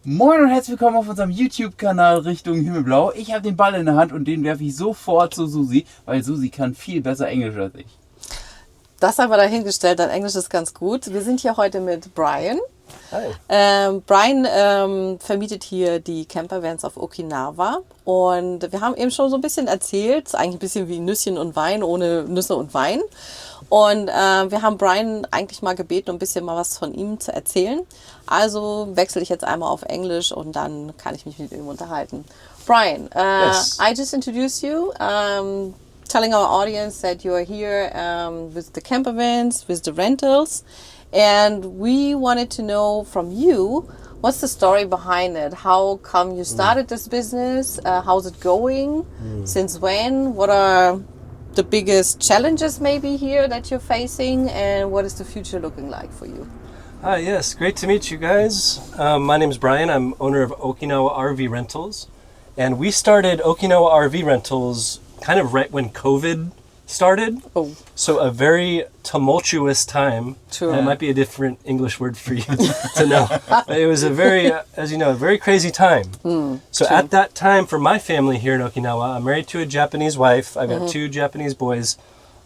Moin und herzlich willkommen auf unserem YouTube-Kanal Richtung Himmelblau. Ich habe den Ball in der Hand und den werfe ich sofort zu Susi, weil Susi kann viel besser Englisch als ich. Das haben wir dahingestellt, dein Englisch ist ganz gut. Wir sind hier heute mit Brian. Hi. Brian vermietet hier die Campervans auf Okinawa und wir haben eben schon so ein bisschen erzählt, eigentlich ein bisschen wie Nüsschen und Wein, ohne Nüsse und Wein. Und wir haben Brian eigentlich mal gebeten, ein bisschen mal was von ihm zu erzählen. Also wechsle ich jetzt einmal auf Englisch und dann kann ich mich mit ihm unterhalten. Brian, Yes. I just introduced you. Telling our audience that you are here with the campervans, with the rentals, and we wanted to know from you, what's the story behind it? How come you started this business? How's it going? Since when? What are the biggest challenges maybe here that you're facing, and what is the future looking like for you? Hi, yes, great to meet you guys. My name is Brian. I'm owner of Okinawa RV Rentals. And we started Okinawa RV Rentals kind of right when COVID started. Oh, So a very tumultuous time. True. That might be a different English word for you to know. It was a very, as you know, a very crazy time. So true. at that time, for my family here in Okinawa, I'm married to a Japanese wife. I've got two Japanese boys.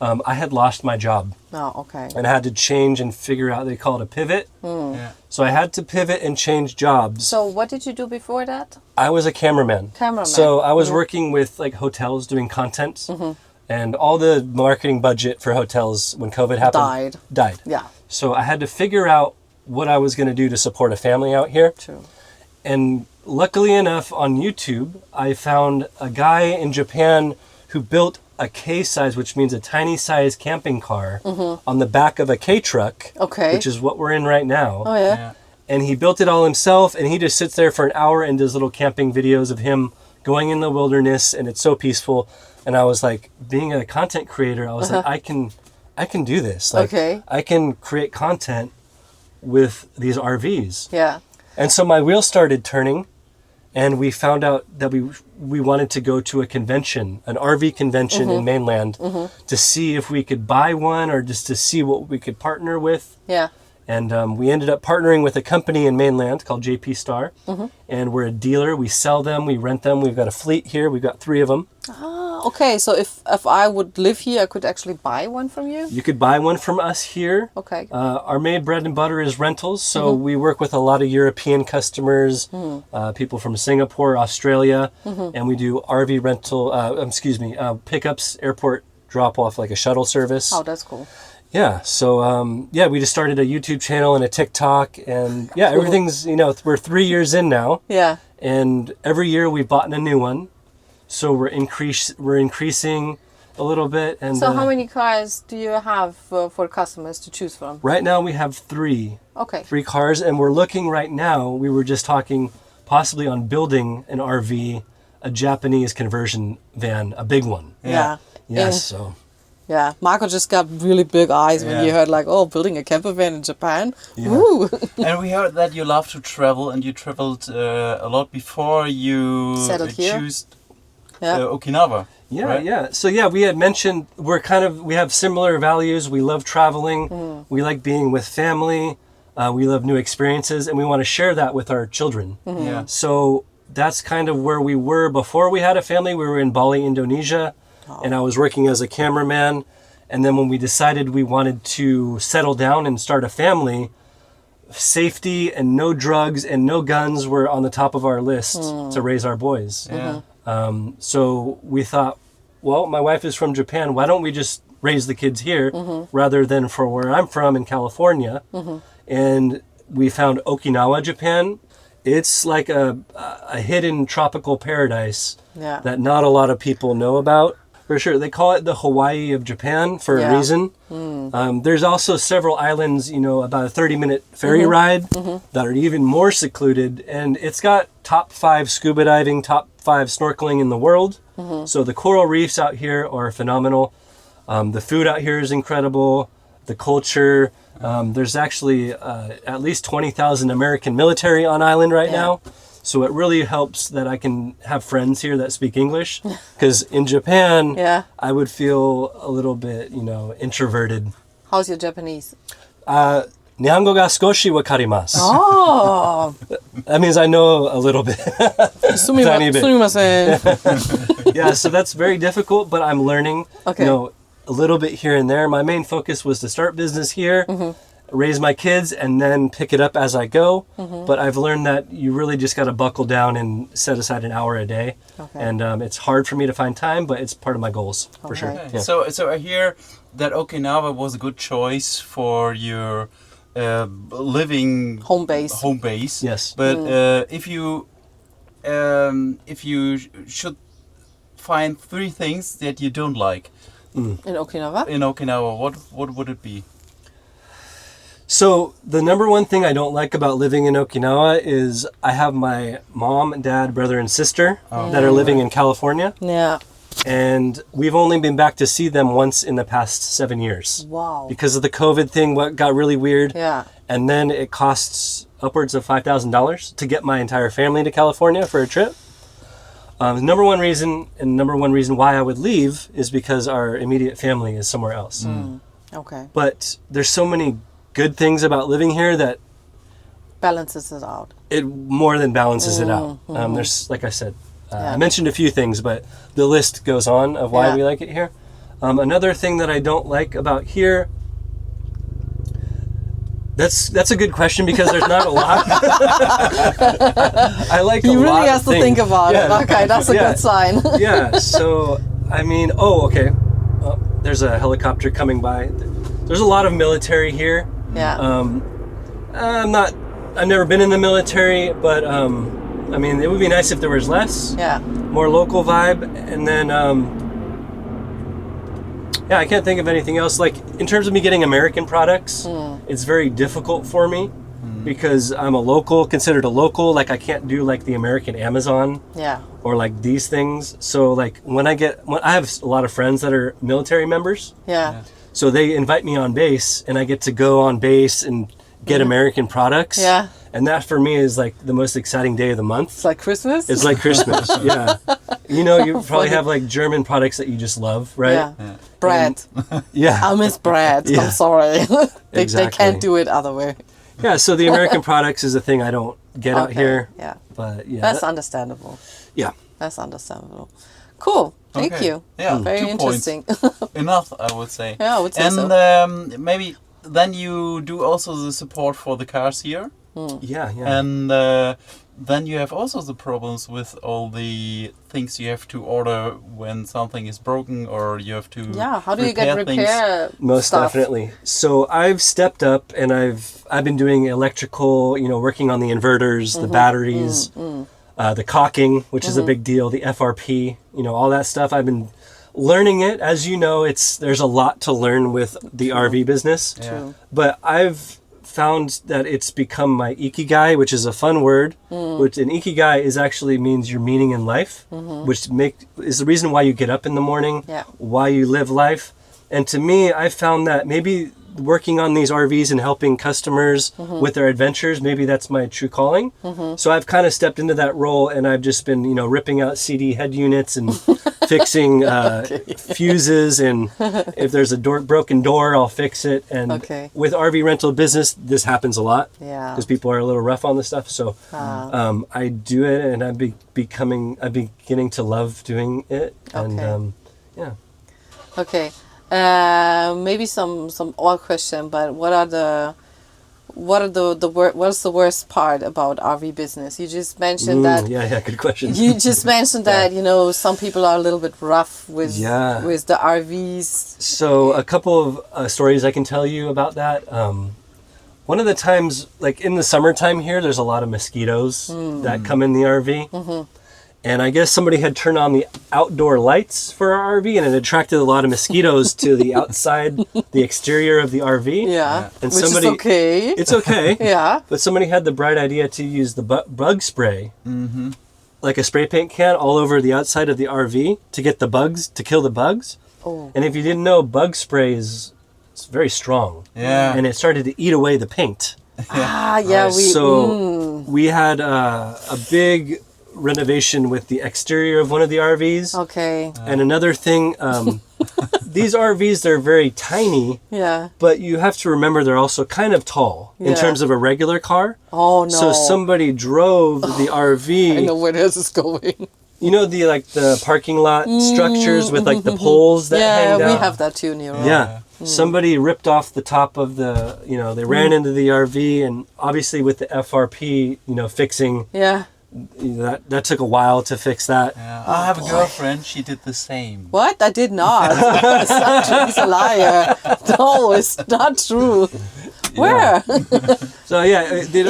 I had lost my job oh, okay. and I had to change and figure out, they call it a pivot. Ja. So I had to pivot and change jobs. So what did you do before that? I was a cameraman. Cameraman. So I was working with like hotels doing content, and all the marketing budget for hotels when COVID happened died. Yeah, So I had to figure out what I was going to do to support a family out here. true. And luckily enough, on YouTube, I found a guy in Japan who built a K size, which means a tiny size camping car, on the back of a K truck, Okay. which is what we're in right now. Oh yeah. Ja. And he built it all himself, and he just sits there for an hour and does little camping videos of him going in the wilderness, and it's so peaceful. And I was like, being a content creator, I was like, I can do this. Like, Okay. I can create content with these RVs. Yeah. And so my wheels started turning, and we found out that we wanted to go to a convention, an RV convention in mainland, to see if we could buy one or just to see what we could partner with. Yeah. And we ended up partnering with a company in mainland called JP Star. And we're a dealer. We sell them, we rent them. We've got a fleet here. We've got 3 of them. Ah, okay. So if I would live here, I could actually buy one from you. You could buy one from us here. Okay. Our main bread and butter is rentals. So we work with a lot of European customers, people from Singapore, Australia. And we do RV rental, pickups, airport drop off, like a shuttle service. Oh, that's cool. Yeah, so we just started a YouTube channel and a TikTok, and yeah, everything's, we're 3 years in now, Yeah. and every year we've bought a new one, so we're increasing a little bit. And So how many cars do you have for customers to choose from? right now we have 3 Okay. cars, and we're looking right now. We were just talking possibly on building an RV, a Japanese conversion van, a big one. Yeah. Yes, so Yeah. Marco just got really big eyes when Yeah. you heard like, oh, building a camper van in Japan. Yeah. Woo. And we heard that you love to travel, and you traveled a lot before you Settled here? chose Yeah. Okinawa. Yeah, right? yeah. So yeah, we had mentioned we have similar values. We love traveling. We like being with family. We love new experiences, and we want to share that with our children. Yeah. So that's kind of where we were before we had a family. We were in Bali, Indonesia, and I was working as a cameraman. And then when we decided we wanted to settle down and start a family, safety and no drugs and no guns were on the top of our list to raise our boys. Yeah. So we thought, well, my wife is from Japan. Why don't we just raise the kids here rather than for where I'm from in California? And we found Okinawa, Japan. It's like a hidden tropical paradise Yeah. that not a lot of people know about. For sure, they call it the Hawaii of Japan for a Yeah. reason. There's also several islands, about a 30-minute ferry ride that are even more secluded, and it's got top 5 scuba diving, top 5 snorkeling in the world. So the coral reefs out here are phenomenal. The food out here is incredible. The culture. There's actually at least 20,000 American military on island right Yeah. now. So it really helps that I can have friends here that speak English. Because in Japan, Yeah. I would feel a little bit, introverted. How's your Japanese? Nihongo ga skoshi wakarimasu. Oh, That means I know a little bit. Tiny bit. sumimasen. Yeah, so that's very difficult, but I'm learning, Okay. a little bit here and there. My main focus was to start business here, raise my kids, and then pick it up as I go. But I've learned that you really just got to buckle down and set aside an hour a day. Okay. And it's hard for me to find time, but it's part of my goals for sure. Okay. Yeah. So I hear that Okinawa was a good choice for your living Home base. Home base. Yes. But if you should find 3 things that you don't like In Okinawa? in Okinawa, what would it be? So the number one thing I don't like about living in Okinawa is I have my mom, dad, brother, and sister that are living in California. Yeah. And we've only been back to see them once in the past 7 years. Wow. Because of the COVID thing, what got really weird. Yeah. And then it costs upwards of $5,000 to get my entire family to California for a trip. The number one reason why I would leave is because our immediate family is somewhere else. Okay. But there's so many good things about living here that Balances it out. it more than balances it out. There's, like I said, I mentioned a few things, but the list goes on of why Yeah. we like it here. Another thing that I don't like about here, that's a good question because there's not a lot. I like He a really lot has of to things. think about it. Okay, that's a Yeah. good sign. Yeah, so, I mean, okay. There's a helicopter coming by. There's a lot of military here. Yeah. I've never been in the military, but I mean, it would be nice if there was less, Yeah. more local vibe. And then, I can't think of anything else. Like, in terms of me getting American products, it's very difficult for me because I'm considered a local. Like, I can't do like the American Amazon Yeah. or like these things. So like when I have a lot of friends that are military members. Yeah. So they invite me on base and I get to go on base and get American products. Yeah. And that for me is like the most exciting day of the month. It's like Christmas? It's like Christmas. Yeah. You probably Funny. have like German products that you just love, right? Yeah. Bread. Yeah. I miss bread. Yeah. I'm sorry. they Exactly. can't do it other way. Yeah. So the American products is a thing I don't get out Okay, here. Yeah. But yeah. That's understandable. yeah. That's understandable. Cool. Thank Okay. you. Yeah, Very 2 points. interesting. Enough, I would say. Yeah, I would say and so. maybe then you do also the support for the cars here, Yeah. Yeah. and then you have also the problems with all the things you have to order when something is broken or you have to Yeah. How do you get things. repair Most stuff? definitely. So I've stepped up and I've been doing electrical, working on the inverters, Mm-hmm. the batteries, the caulking, which is a big deal, the FRP, all that stuff. I've been learning it. As you know, there's a lot to learn with the RV business. Yeah. But I've found that it's become my ikigai, which is a fun word. Which an ikigai actually means your meaning in life, which is the reason why you get up in the morning, Yeah. why you live life. And to me, I found that maybe working on these RVs and helping customers with their adventures, maybe that's my true calling. So I've kind of stepped into that role and I've just been, ripping out CD head units and fixing fuses. And if there's a broken door, I'll fix it. And Okay. with RV rental business, this happens a lot Yeah. because people are a little rough on this stuff. So I do it and I'm beginning to love doing it. And Okay. yeah. Okay. Maybe some odd question, but what's the worst part about RV business? You just mentioned that. Yeah, good question. You just mentioned that some people are a little bit rough with Yeah. with the RVs. So a couple of stories I can tell you about that. One of the times, like in the summertime here, there's a lot of mosquitoes that come in the RV. And I guess somebody had turned on the outdoor lights for our RV and it attracted a lot of mosquitoes to the outside, the exterior of the RV. Yeah, And which somebody- is okay. It's okay. Yeah. But somebody had the bright idea to use the bug spray, like a spray paint can all over the outside of the RV to get the bugs, to kill the bugs. Oh. And if you didn't know, bug spray is it's very strong. Yeah. And it started to eat away the paint. Yeah. We had a big renovation with the exterior of one of the RVs. Okay. And another thing, these RVs, they're very tiny, Yeah. but you have to remember they're also kind of tall in Yeah. terms of a regular car. Oh no. So somebody drove the RV. I know where this is going. You know the parking lot structures with like the poles that Yeah, hang down? we have that too, Nero. Yeah. Somebody ripped off the top of they ran into the RV, and obviously with the FRP, fixing, Yeah. that took a while to fix that. Yeah. I have a girlfriend. She did the same. What? I did not. It's not true. He's a liar. No, it's not true. Where? So yeah,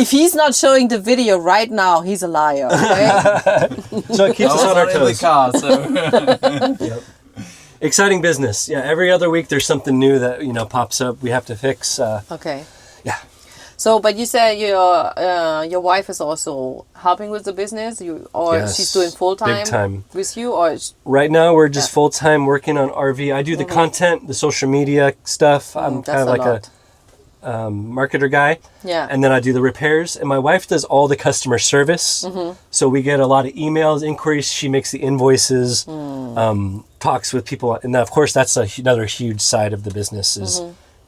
If he's not showing the video right now, he's a liar. Okay? so it keeps I us was on our not in the toes. car, so. Yep. Exciting business. Yeah, every other week there's something new that pops up. We have to fix. Okay. Yeah. So, but you said your wife is also helping with the business, or Yes, she's doing full time big time. with you, or Right now we're just full time working on RV. I do the content, the social media stuff. I'm kind that's of like a lot. a marketer guy. Yeah. And then I do the repairs, and my wife does all the customer service. So we get a lot of emails, inquiries. She makes the invoices, talks with people, and then, of course that's another huge side of the business is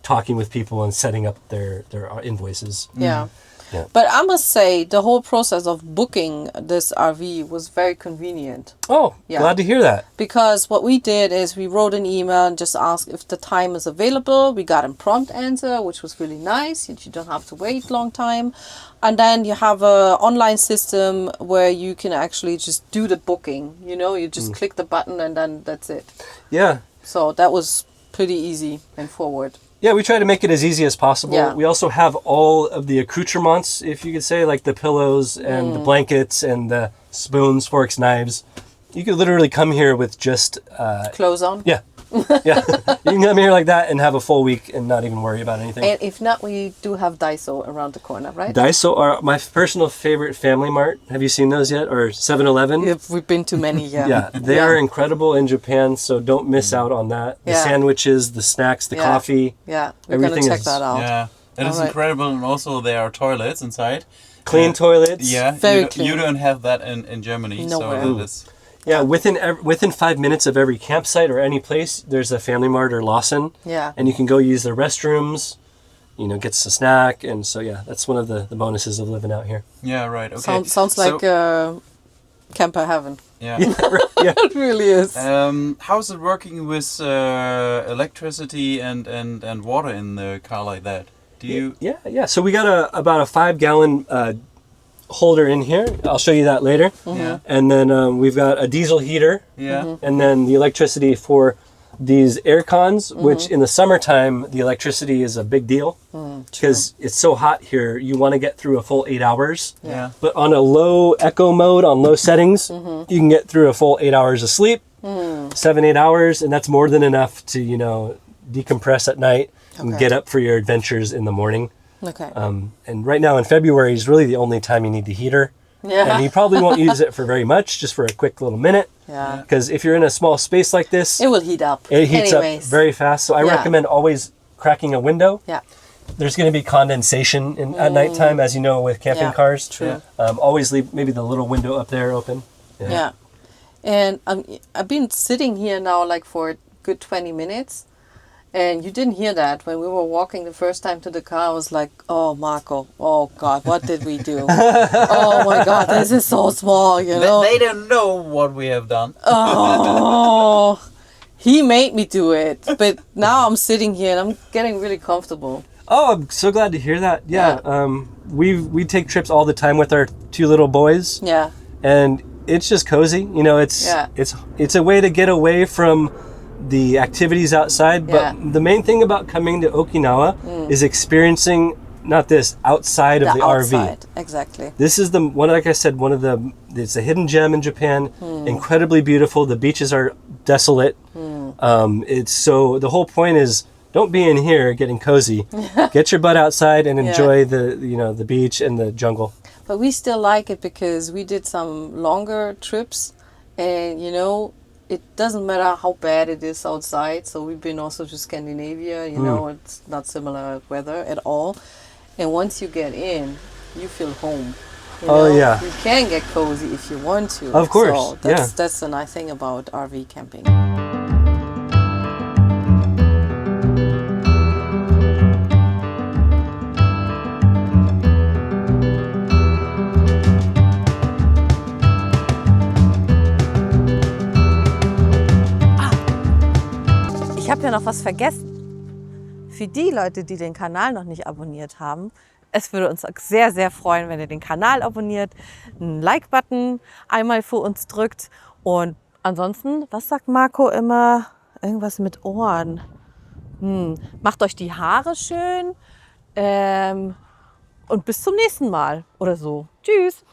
talking with people and setting up their invoices. Yeah. Yeah. But I must say, the whole process of booking this RV was very convenient. Oh, Yeah. glad to hear that. Because what we did is we wrote an email and just asked if the time is available. We got a prompt answer, which was really nice. You don't have to wait long time. And then you have a online system where you can actually just do the booking. You just click the button and then that's it. Yeah. So that was pretty easy and forward. Yeah, we try to make it as easy as possible. Yeah. We also have all of the accoutrements, if you could say, like the pillows and the blankets and the spoons, forks, knives. You could literally come here with just, Close on. yeah. Yeah. You can come here like that and have a full week and not even worry about anything. And if not, we do have Daiso around the corner, right? Daiso are my personal favorite Family Mart. Have you seen those yet? Or 7-Eleven? We've been to many, yeah. Yeah, they are incredible in Japan, so don't miss out on that. The Yeah. sandwiches, the snacks, the Yeah. coffee. Yeah, we're Everything gonna check is- that out. Yeah. It is Alright. incredible, and also there are toilets inside. Clean toilets. Yeah, Very you clean. don't have that in Germany. Nowhere. So that is, Yeah, within 5 minutes of every campsite or any place, there's a Family Mart or Lawson. Yeah. And you can go use the restrooms, get a snack. And so, yeah, that's one of the bonuses of living out here. yeah, right. Okay. Sounds So- like camper heaven. yeah. Yeah. It really is. How's it working with electricity and water in the car like that? Do you? Yeah. So we got about a 5-gallon holder in here. I'll show you that later. Yeah. And then we've got a diesel heater. Yeah. And then the electricity for these air cons, which in the summertime, the electricity is a big deal because it's so hot here. You want to get through a full 8 hours. Yeah. But on a low echo mode, on low settings, you can get through a full 8 hours of sleep, 7-8 hours, and that's more than enough to, decompress at night and Okay. get up for your adventures in the morning. Okay. And right now in February is really the only time you need the heater. Yeah. And you probably won't use it for very much, just for a quick little minute. Yeah. Because if you're in a small space like this, It will heat up. it heats Anyways. up very fast. So I Yeah. recommend always cracking a window. Yeah. There's going to be condensation at nighttime, as you know, with camping Yeah, cars. true. Always leave maybe the little window up there open. Yeah. And I've been sitting here now like for a good 20 minutes. And you didn't hear that. When we were walking the first time to the car, I was like, oh, Marco, oh, God, what did we do? Oh, my God, this is so small, you know? They don't know what we have done. Oh, he made me do it. But now I'm sitting here and I'm getting really comfortable. Oh, I'm so glad to hear that. Yeah. We take trips all the time with our 2 little boys. Yeah. And it's just cozy. Yeah. It's a way to get away from the activities outside. But Yeah. the main thing about coming to Okinawa is experiencing outside of the RV. outside. Exactly. This is like I said, it's a hidden gem in Japan. Incredibly beautiful. The beaches are desolate. The whole point is don't be in here getting cozy. Get your butt outside and enjoy the beach and the jungle. But we still like it because we did some longer trips and, it doesn't matter how bad it is outside. So we've been also to Scandinavia, it's not similar weather at all. And once you get in, you feel home. Yeah. You can get cozy if you want to. Of course, So that's the nice thing about RV camping. wir noch was vergessen? Für die Leute, die den Kanal noch nicht abonniert haben, es würde uns sehr, sehr freuen, wenn ihr den Kanal abonniert, einen Like-Button einmal für uns drückt. Und ansonsten, was sagt Marco immer? Irgendwas mit Ohren. Macht euch die Haare schön und bis zum nächsten Mal oder so. Tschüss!